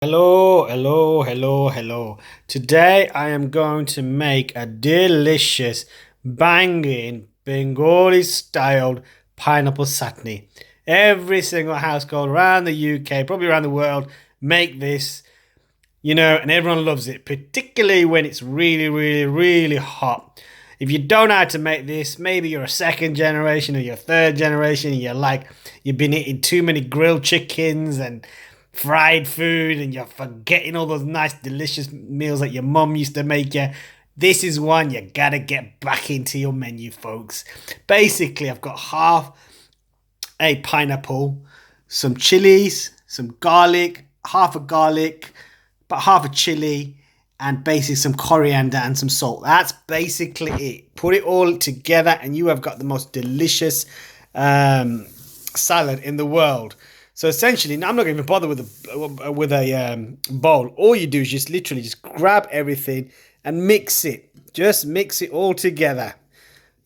Hello, hello, hello, hello. Today I am going to make a delicious, banging, Bengali styled pineapple satni. Every single household around the UK, probably around the world, make this, and everyone loves it, particularly when it's really, really, really hot. If you don't know how to make this, maybe you're a second generation or you're third generation, and you've been eating too many grilled chickens and fried food, and you're forgetting all those nice, delicious meals that your mum used to make you. This is one you gotta get back into your menu, folks. Basically, I've got half a pineapple, some chilies, some garlic, half a garlic, about half a chili, and basically some coriander and some salt. That's basically it. Put it all together, and you have got the most delicious salad in the world. So essentially, I'm not going to even bother with a bowl. All you do is just literally just grab everything and mix it. Just mix it all together.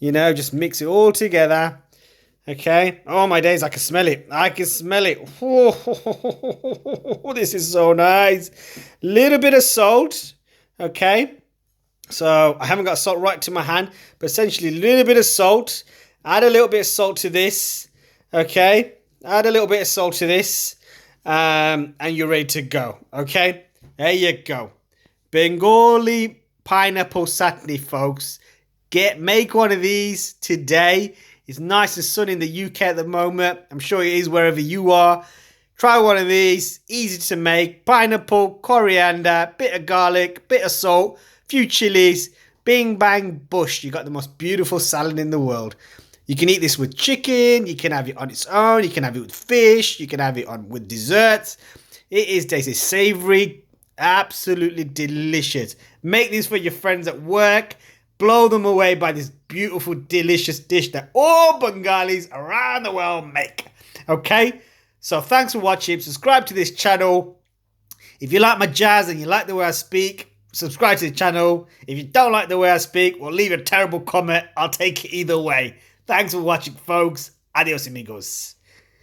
Just mix it all together. Okay. Oh my days, I can smell it. I can smell it. Oh, this is so nice. Little bit of salt. Okay. So I haven't got salt right to my hand, but essentially a little bit of salt. Add a little bit of salt to this. Okay. Add a little bit of salt to this. And you're ready to go. Okay. There you go. Bengali pineapple satni, folks. Make one of these today. It's nice and sunny in the UK at the moment. I'm sure it is wherever you are. Try one of these. Easy to make. Pineapple, coriander, bit of garlic, bit of salt, few chilies. Bing, bang, bush. You got the most beautiful salad in the world. You can eat this with chicken. You can have it on its own. You can have it with fish. You can have it on with desserts. It is tasty, savory, absolutely delicious. Make this for your friends at work. Blow them away by this beautiful, delicious dish that all Bengalis around the world make. Okay? So thanks for watching. Subscribe to this channel. If you like my jazz and you like the way I speak, subscribe to the channel. If you don't like the way I speak, well, leave a terrible comment. I'll take it either way. Thanks for watching, folks. Adios, amigos.